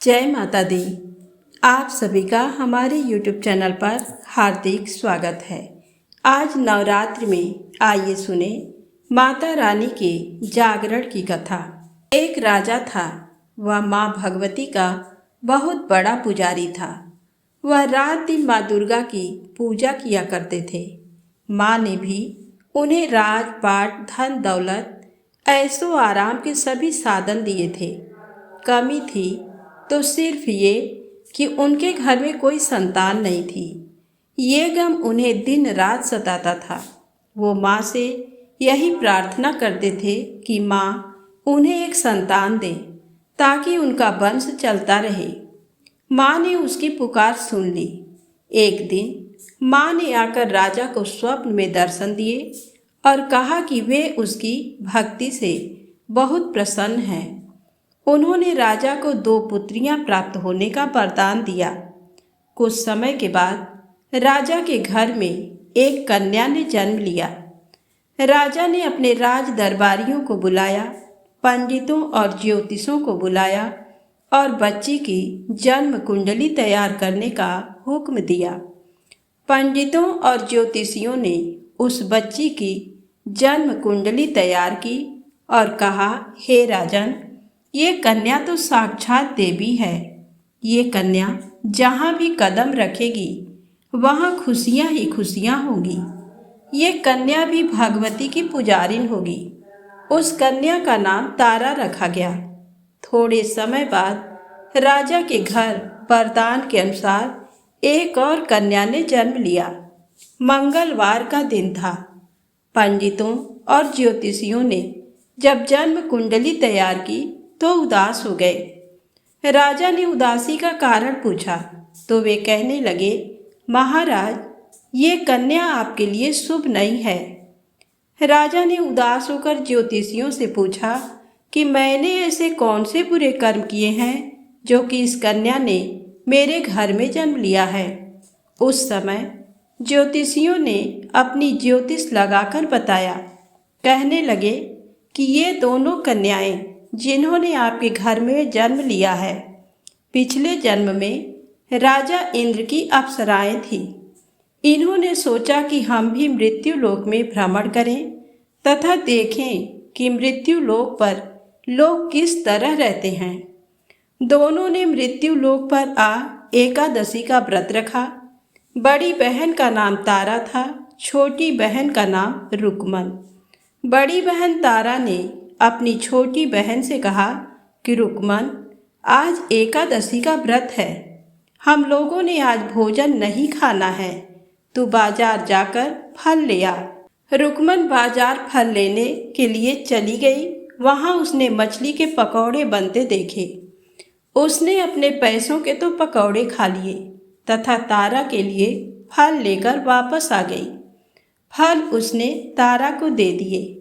जय माता दी। आप सभी का हमारे YouTube चैनल पर हार्दिक स्वागत है। आज नवरात्रि में आइए सुने माता रानी के जागरण की कथा। एक राजा था, वह माँ भगवती का बहुत बड़ा पुजारी था। वह रात दिन माँ दुर्गा की पूजा किया करते थे। माँ ने भी उन्हें राजपाट, धन दौलत, ऐशो आराम के सभी साधन दिए थे। कमी थी तो सिर्फ ये कि उनके घर में कोई संतान नहीं थी। ये गम उन्हें दिन रात सताता था। वो माँ से यही प्रार्थना करते थे कि माँ उन्हें एक संतान दे ताकि उनका वंश चलता रहे। माँ ने उसकी पुकार सुन ली। एक दिन माँ ने आकर राजा को स्वप्न में दर्शन दिए और कहा कि वे उसकी भक्ति से बहुत प्रसन्न हैं। उन्होंने राजा को 2 पुत्रियां प्राप्त होने का वरदान दिया। कुछ समय के बाद राजा के घर में एक कन्या ने जन्म लिया। राजा ने अपने राज दरबारियों को बुलाया, पंडितों और ज्योतिषों को बुलाया और बच्ची की जन्म कुंडली तैयार करने का हुक्म दिया। पंडितों और ज्योतिषियों ने उस बच्ची की जन्म कुंडली तैयार की और कहा, हे राजन, ये कन्या तो साक्षात देवी है। ये कन्या जहाँ भी कदम रखेगी वहाँ खुशियाँ ही खुशियाँ होंगी। ये कन्या भी भगवती की पुजारिन होगी। उस कन्या का नाम तारा रखा गया। थोड़े समय बाद राजा के घर वरदान के अनुसार एक और कन्या ने जन्म लिया। मंगलवार का दिन था। पंडितों और ज्योतिषियों ने जब जन्म कुंडली तैयार की तो उदास हो गए। राजा ने उदासी का कारण पूछा तो वे कहने लगे, महाराज, ये कन्या आपके लिए शुभ नहीं है। राजा ने उदास होकर ज्योतिषियों से पूछा कि मैंने ऐसे कौन से बुरे कर्म किए हैं जो कि इस कन्या ने मेरे घर में जन्म लिया है। उस समय ज्योतिषियों ने अपनी ज्योतिष लगाकर बताया। कहने लगे कि ये दोनों कन्याएं जिन्होंने आपके घर में जन्म लिया है, पिछले जन्म में राजा इंद्र की अप्सराएं थीं। इन्होंने सोचा कि हम भी मृत्यु लोक में भ्रमण करें तथा देखें कि मृत्यु लोक पर लोग किस तरह रहते हैं। दोनों ने मृत्यु लोक पर एकादशी का व्रत रखा। बड़ी बहन का नाम तारा था, छोटी बहन का नाम रुकमन। बड़ी बहन तारा ने अपनी छोटी बहन से कहा कि रुकमन, आज एकादशी का व्रत है, हम लोगों ने आज भोजन नहीं खाना है, तू बाजार जाकर फल ले आ। रुकमन बाजार फल लेने के लिए चली गई। वहाँ उसने मछली के पकौड़े बनते देखे। उसने अपने पैसों के तो पकौड़े खा लिए तथा तारा के लिए फल लेकर वापस आ गई। फल उसने तारा को दे दिए।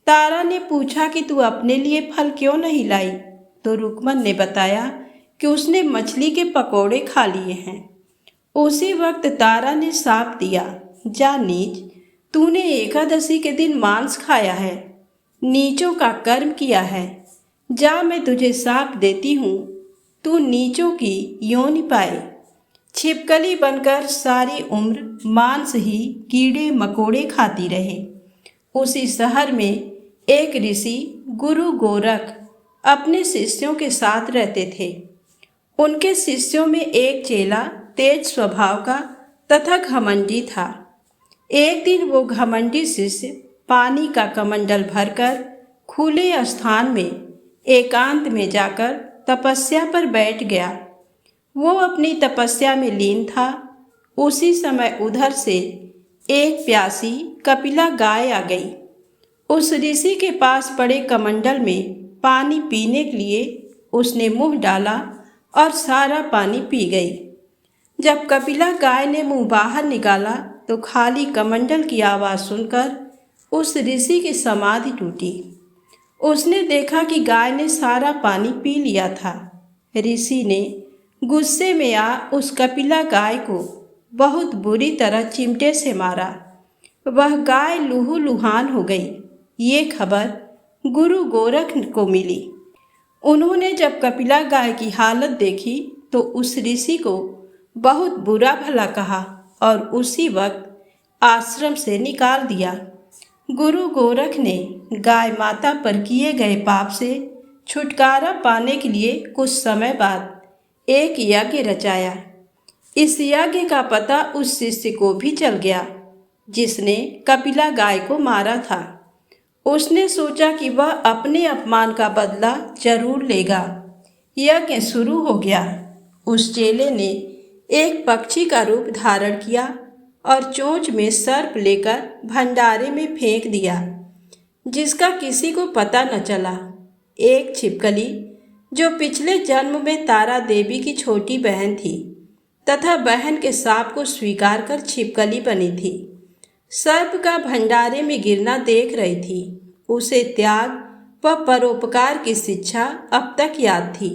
तारा ने पूछा कि तू अपने लिए फल क्यों नहीं लाई, तो रुकमन ने बताया कि उसने मछली के पकौड़े खा लिए हैं। उसी वक्त तारा ने शाप दिया, जा नीच, तूने एकादशी के दिन मांस खाया है, नीचों का कर्म किया है। जा, मैं तुझे शाप देती हूँ, तू नीचों की योनि पाए। छिपकली बनकर सारी उम्र मांस ही कीड़े मकोड़े खाती रहे। उसी शहर में एक ऋषि गुरु गोरख अपने शिष्यों के साथ रहते थे। उनके शिष्यों में एक चेला तेज स्वभाव का तथा घमंडी था। एक दिन वो घमंडी शिष्य पानी का कमंडल भरकर खुले स्थान में एकांत में जाकर तपस्या पर बैठ गया। वो अपनी तपस्या में लीन था। उसी समय उधर से एक प्यासी कपिला गाय आ गई। उस ऋषि के पास पड़े कमंडल में पानी पीने के लिए उसने मुंह डाला और सारा पानी पी गई। जब कपिला गाय ने मुंह बाहर निकाला तो खाली कमंडल की आवाज़ सुनकर उस ऋषि की समाधि टूटी। उसने देखा कि गाय ने सारा पानी पी लिया था। ऋषि ने गुस्से में उस कपिला गाय को बहुत बुरी तरह चिमटे से मारा। वह गाय लूहूलुहान हो गई। ये खबर गुरु गोरख को मिली। उन्होंने जब कपिला गाय की हालत देखी तो उस ऋषि को बहुत बुरा भला कहा और उसी वक्त आश्रम से निकाल दिया। गुरु गोरख ने गाय माता पर किए गए पाप से छुटकारा पाने के लिए कुछ समय बाद एक यज्ञ रचाया। इस यज्ञ का पता उस शिष्य को भी चल गया जिसने कपिला गाय को मारा था। उसने सोचा कि वह अपने अपमान का बदला जरूर लेगा। यज्ञ शुरू हो गया। उस चेले ने एक पक्षी का रूप धारण किया और चोंच में सर्प लेकर भंडारे में फेंक दिया, जिसका किसी को पता न चला। एक छिपकली जो पिछले जन्म में तारा देवी की छोटी बहन थी तथा बहन के शाप को स्वीकार कर छिपकली बनी थी, सर्प का भंडारे में गिरना देख रही थी। उसे त्याग व परोपकार की शिक्षा अब तक याद थी।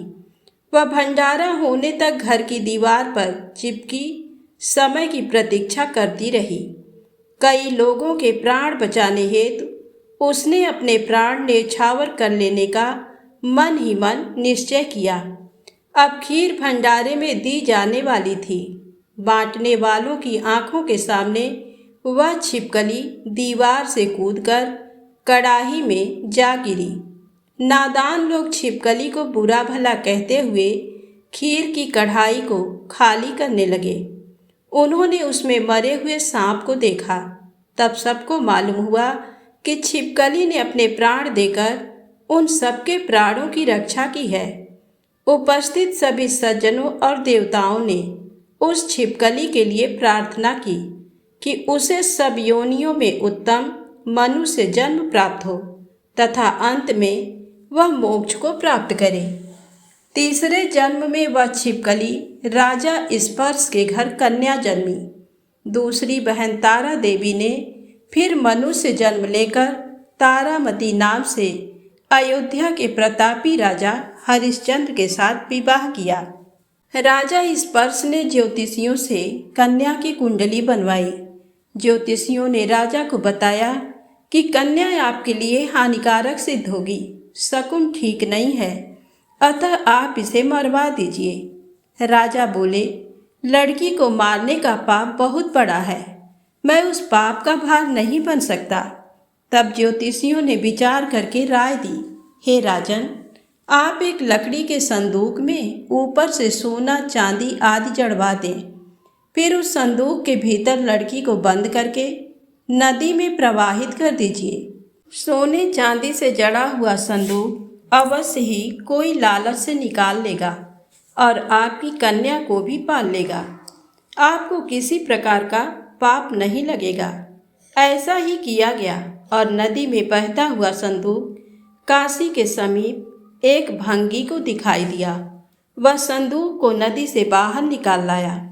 वह भंडारा होने तक घर की दीवार पर चिपकी समय की प्रतीक्षा करती रही। कई लोगों के प्राण बचाने हेतु उसने अपने प्राण न्यौछावर कर लेने का मन ही मन निश्चय किया। अब खीर भंडारे में दी जाने वाली थी। बांटने वालों की आंखों के सामने वह छिपकली दीवार से कूदकर कड़ाही में जा गिरी। नादान लोग छिपकली को बुरा भला कहते हुए खीर की कढ़ाई को खाली करने लगे। उन्होंने उसमें मरे हुए सांप को देखा। तब सबको मालूम हुआ कि छिपकली ने अपने प्राण देकर उन सबके प्राणों की रक्षा की है। उपस्थित सभी सज्जनों और देवताओं ने उस छिपकली के लिए प्रार्थना की कि उसे सब योनियों में उत्तम मनुष्य जन्म प्राप्त हो तथा अंत में वह मोक्ष को प्राप्त करे। तीसरे जन्म में वह छिपकली राजा स्पर्श के घर कन्या जन्मी। दूसरी बहन तारा देवी ने फिर मनुष्य जन्म लेकर तारामती नाम से अयोध्या के प्रतापी राजा हरिश्चंद्र के साथ विवाह किया। राजा स्पर्श ने ज्योतिषियों से कन्या की कुंडली बनवाई। ज्योतिषियों ने राजा को बताया कि कन्या आपके लिए हानिकारक सिद्ध होगी, शकुन ठीक नहीं है, अतः आप इसे मरवा दीजिए। राजा बोले, लड़की को मारने का पाप बहुत बड़ा है, मैं उस पाप का भार नहीं बन सकता। तब ज्योतिषियों ने विचार करके राय दी, हे राजन, आप एक लकड़ी के संदूक में ऊपर से सोना चांदी आदि जड़वा दें। फिर उस संदूक के भीतर लड़की को बंद करके नदी में प्रवाहित कर दीजिए। सोने चांदी से जड़ा हुआ संदूक अवश्य ही कोई लालच से निकाल लेगा और आपकी कन्या को भी पाल लेगा। आपको किसी प्रकार का पाप नहीं लगेगा। ऐसा ही किया गया और नदी में बहता हुआ संदूक काशी के समीप एक भंगी को दिखाई दिया। वह संदूक को नदी से बाहर निकाल लाया।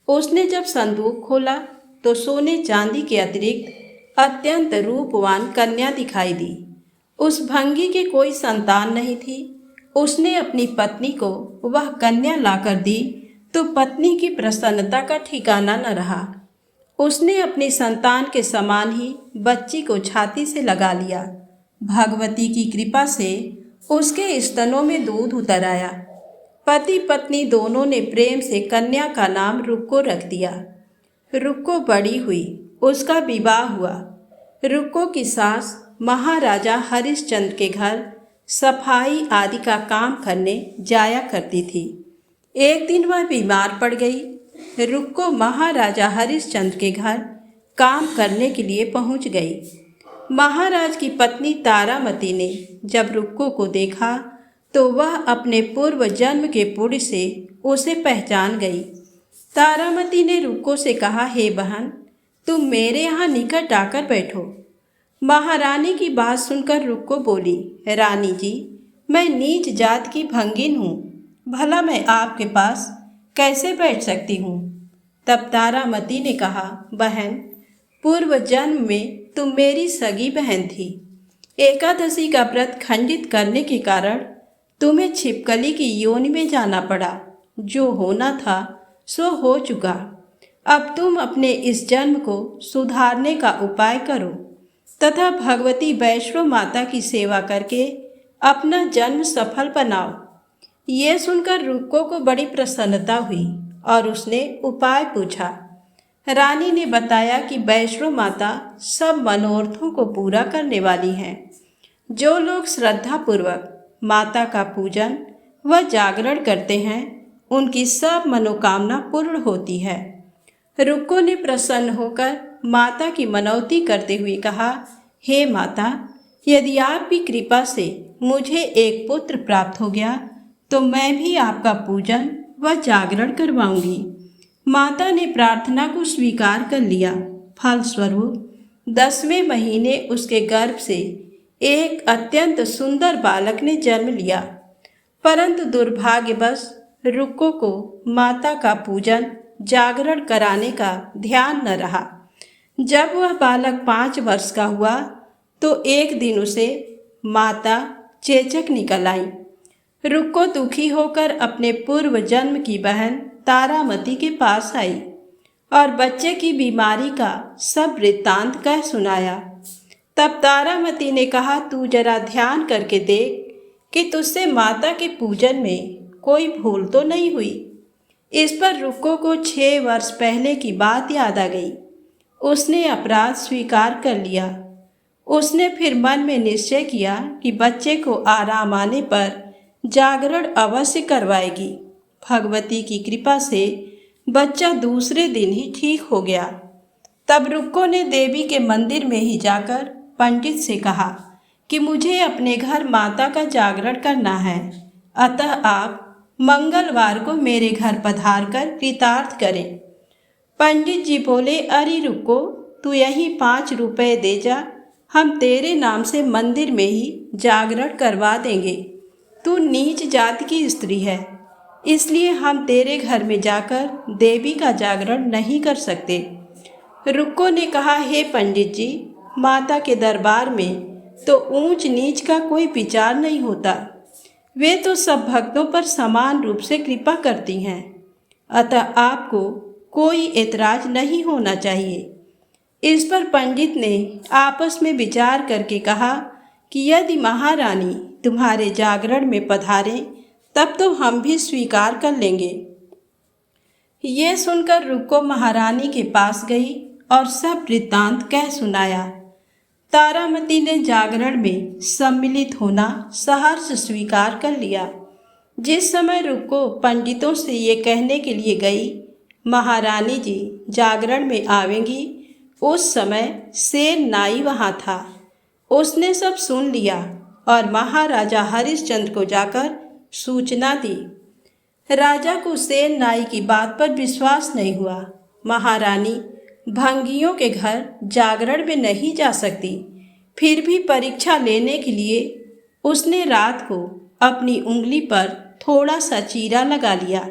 उसने जब संदूक खोला तो सोने चांदी के अतिरिक्त अत्यंत रूपवान कन्या दिखाई दी। उस भंगी के कोई संतान नहीं थी। उसने अपनी पत्नी को वह कन्या लाकर दी तो पत्नी की प्रसन्नता का ठिकाना न रहा। उसने अपनी संतान के समान ही बच्ची को छाती से लगा लिया। भगवती की कृपा से उसके स्तनों में दूध उतर आया। पति पत्नी दोनों ने प्रेम से कन्या का नाम रुक्को रख दिया। रुक्को बड़ी हुई, उसका विवाह हुआ। रुक्को की सास महाराजा हरिश्चंद्र के घर सफाई आदि का काम करने जाया करती थी। एक दिन वह बीमार पड़ गई। रुक्को महाराजा हरिश्चंद्र के घर काम करने के लिए पहुंच गई। महाराज की पत्नी तारामती ने जब रुक्को को देखा तो वह अपने पूर्व जन्म के पुण्य से उसे पहचान गई। तारामती ने रुक्को से कहा, हे बहन, तुम मेरे यहाँ निकट आकर बैठो। महारानी की बात सुनकर रुक्को बोली, रानी जी, मैं नीच जात की भंगिन हूँ, भला मैं आपके पास कैसे बैठ सकती हूँ। तब तारामती ने कहा, बहन, पूर्व जन्म में तुम मेरी सगी बहन थी। एकादशी का व्रत खंडित करने के कारण तुम्हें छिपकली की योनि में जाना पड़ा। जो होना था सो हो चुका। अब तुम अपने इस जन्म को सुधारने का उपाय करो तथा भगवती वैष्णो माता की सेवा करके अपना जन्म सफल बनाओ। ये सुनकर रुक्को को बड़ी प्रसन्नता हुई और उसने उपाय पूछा। रानी ने बताया कि वैष्णो माता सब मनोरथों को पूरा करने वाली हैं। जो लोग श्रद्धापूर्वक माता का पूजन व जागरण करते हैं उनकी सब मनोकामना पूर्ण होती है। रुक्को ने प्रसन्न होकर माता की मनौती करते हुए कहा, हे माता, यदि आपकी कृपा से मुझे एक पुत्र प्राप्त हो गया तो मैं भी आपका पूजन व जागरण करवाऊंगी। माता ने प्रार्थना को स्वीकार कर लिया। फलस्वरूप 10वें महीने उसके गर्भ से एक अत्यंत सुंदर बालक ने जन्म लिया। परंतु दुर्भाग्यवश रुक्को को माता का पूजन जागरण कराने का ध्यान न रहा। जब वह बालक 5 वर्ष का हुआ तो एक दिन उसे माता चेचक निकल आई। रुक्को दुखी होकर अपने पूर्व जन्म की बहन तारामती के पास आई और बच्चे की बीमारी का सब वृत्तांत कह सुनाया। तब तारामती ने कहा, तू जरा ध्यान करके देख कि तुझसे माता के पूजन में कोई भूल तो नहीं हुई। इस पर रुक्को को 6 वर्ष पहले की बात याद आ गई। उसने अपराध स्वीकार कर लिया। उसने फिर मन में निश्चय किया कि बच्चे को आराम आने पर जागरण अवश्य करवाएगी। भगवती की कृपा से बच्चा दूसरे दिन ही ठीक हो गया। तब रुक्को ने देवी के मंदिर में ही जाकर पंडित से कहा कि मुझे अपने घर माता का जागरण करना है, अतः आप मंगलवार को मेरे घर पधार कर कृतार्थ करें। पंडित जी बोले, अरे रुक्को, तू यही 5 रुपए दे जा, हम तेरे नाम से मंदिर में ही जागरण करवा देंगे। तू नीच जाति की स्त्री है, इसलिए हम तेरे घर में जाकर देवी का जागरण नहीं कर सकते। रुक्को ने कहा, हे पंडित जी, माता के दरबार में तो ऊंच नीच का कोई विचार नहीं होता। वे तो सब भक्तों पर समान रूप से कृपा करती हैं, अतः आपको कोई ऐतराज नहीं होना चाहिए। इस पर पंडित ने आपस में विचार करके कहा कि यदि महारानी तुम्हारे जागरण में पधारें तब तो हम भी स्वीकार कर लेंगे। ये सुनकर रुक्को महारानी के पास गई और सब वृत्तांत कह सुनाया। तारामती ने जागरण में सम्मिलित होना सहर्ष स्वीकार कर लिया। जिस समय रुक्को पंडितों से ये कहने के लिए गई, महारानी जी जागरण में आवेंगी, उस समय सेन नाई वहाँ था। उसने सब सुन लिया और महाराजा हरिश्चंद्र को जाकर सूचना दी। राजा को सेन नाई की बात पर विश्वास नहीं हुआ। महारानी भंगियों के घर जागरण में नहीं जा सकती, फिर भी परीक्षा लेने के लिए उसने रात को अपनी उंगली पर थोड़ा सा चीरा लगा लिया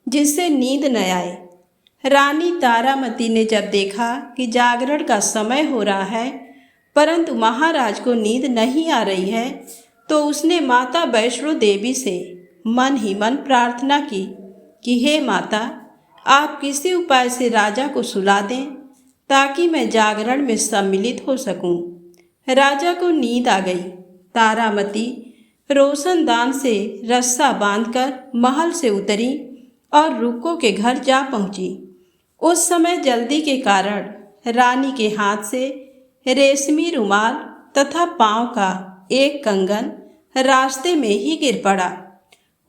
जिससे नींद न आए। रानी तारामती ने जब देखा कि जागरण का समय हो रहा है परंतु महाराज को नींद नहीं आ रही है, तो उसने माता वैष्णो देवी से मन ही मन प्रार्थना की कि हे माता, आप किसी उपाय से राजा को सुला दें ताकि मैं जागरण में सम्मिलित हो सकूं। राजा को नींद आ गई। तारामती रोशनदान से रस्सा बांधकर महल से उतरी और रुक्को के घर जा पहुंची। उस समय जल्दी के कारण रानी के हाथ से रेशमी रुमाल तथा पांव का एक कंगन रास्ते में ही गिर पड़ा।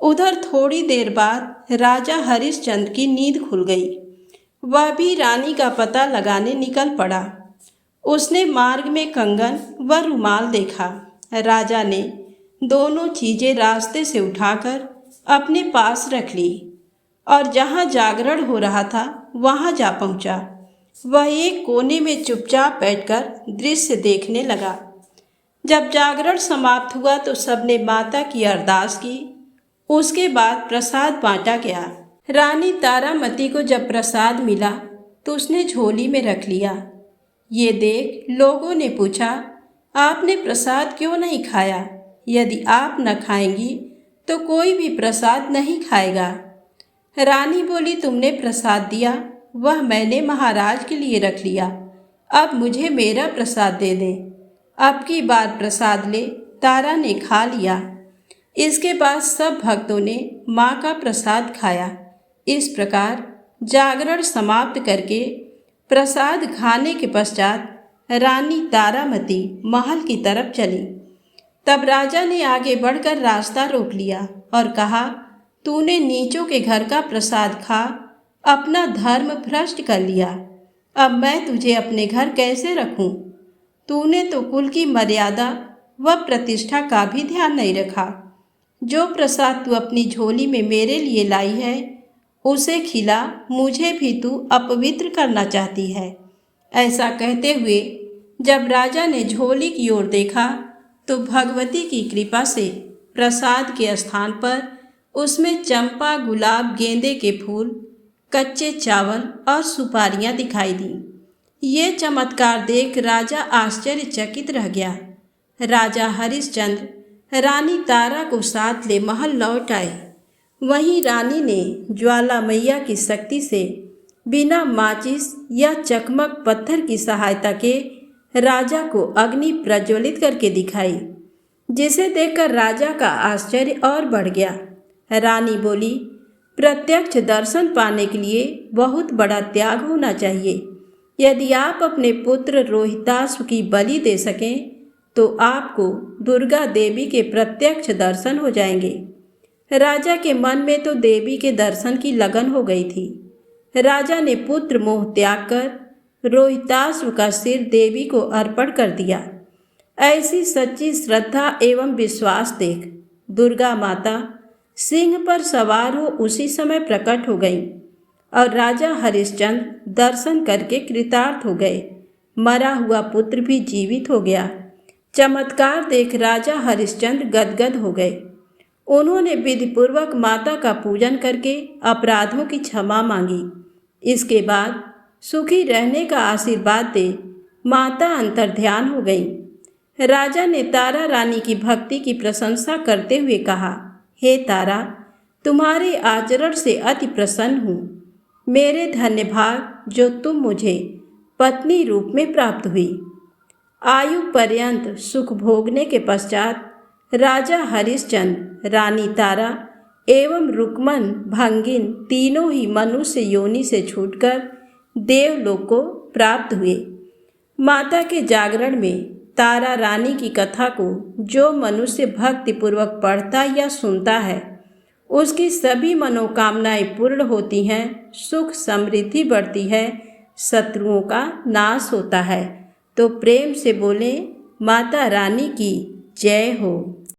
उधर थोड़ी देर बाद राजा हरिश्चंद्र की नींद खुल गई। वह भी रानी का पता लगाने निकल पड़ा। उसने मार्ग में कंगन व रुमाल देखा। राजा ने दोनों चीजें रास्ते से उठाकर अपने पास रख ली और जहाँ जागरण हो रहा था वहाँ जा पहुँचा। वह एक कोने में चुपचाप बैठकर दृश्य देखने लगा। जब जागरण समाप्त हुआ तो सबने माता की अरदास की। उसके बाद प्रसाद बांटा गया। रानी तारामती को जब प्रसाद मिला तो उसने झोली में रख लिया। ये देख लोगों ने पूछा, आपने प्रसाद क्यों नहीं खाया? यदि आप न खाएंगी तो कोई भी प्रसाद नहीं खाएगा। रानी बोली, तुमने प्रसाद दिया वह मैंने महाराज के लिए रख लिया, अब मुझे मेरा प्रसाद दे दें। अब की बार प्रसाद ले तारा ने खा लिया। इसके बाद सब भक्तों ने माँ का प्रसाद खाया। इस प्रकार जागरण समाप्त करके प्रसाद खाने के पश्चात रानी तारामती महल की तरफ चली। तब राजा ने आगे बढ़कर रास्ता रोक लिया और कहा, तूने नीचों के घर का प्रसाद खा अपना धर्म भ्रष्ट कर लिया। अब मैं तुझे अपने घर कैसे रखूं? तूने तो कुल की मर्यादा व प्रतिष्ठा का भी ध्यान नहीं रखा। जो प्रसाद तू अपनी झोली में मेरे लिए लाई है उसे खिला, मुझे भी तू अपवित्र करना चाहती है। ऐसा कहते हुए जब राजा ने झोली की ओर देखा तो भगवती की कृपा से प्रसाद के स्थान पर उसमें चंपा, गुलाब, गेंदे के फूल, कच्चे चावल और सुपारियां दिखाई दी। ये चमत्कार देख राजा आश्चर्यचकित रह गया। राजा हरिश्चंद्र रानी तारा को साथ ले महल लौट आए। वहीं रानी ने ज्वाला मैया की शक्ति से बिना माचिस या चकमक पत्थर की सहायता के राजा को अग्नि प्रज्वलित करके दिखाई, जिसे देखकर राजा का आश्चर्य और बढ़ गया। रानी बोली, प्रत्यक्ष दर्शन पाने के लिए बहुत बड़ा त्याग होना चाहिए। यदि आप अपने पुत्र रोहिताश्व की बलि दे सकें तो आपको दुर्गा देवी के प्रत्यक्ष दर्शन हो जाएंगे। राजा के मन में तो देवी के दर्शन की लगन हो गई थी। राजा ने पुत्र मोह त्याग कर रोहिताश्व का सिर देवी को अर्पण कर दिया। ऐसी सच्ची श्रद्धा एवं विश्वास देख दुर्गा माता सिंह पर सवार हो उसी समय प्रकट हो गईं और राजा हरिश्चंद्र दर्शन करके कृतार्थ हो गए। मरा हुआ पुत्र भी जीवित हो गया। चमत्कार देख राजा हरिश्चंद्र गदगद हो गए। उन्होंने विधिपूर्वक माता का पूजन करके अपराधों की क्षमा मांगी। इसके बाद सुखी रहने का आशीर्वाद दे माता अंतर्ध्यान हो गई। राजा ने तारा रानी की भक्ति की प्रशंसा करते हुए कहा, हे तारा, तुम्हारे आचरण से अति प्रसन्न हूँ। मेरे धन्य भाग जो तुम मुझे पत्नी रूप में प्राप्त हुई। आयु पर्यंत सुख भोगने के पश्चात राजा हरिश्चंद्र, रानी तारा एवं रुक्मन भंगिन तीनों ही मनुष्य योनि से छूटकर देवलोक को प्राप्त हुए। माता के जागरण में तारा रानी की कथा को जो मनुष्य भक्तिपूर्वक पढ़ता या सुनता है उसकी सभी मनोकामनाएं पूर्ण होती हैं, सुख समृद्धि बढ़ती है, शत्रुओं का नाश होता है। तो प्रेम से बोले, माता रानी की जय हो।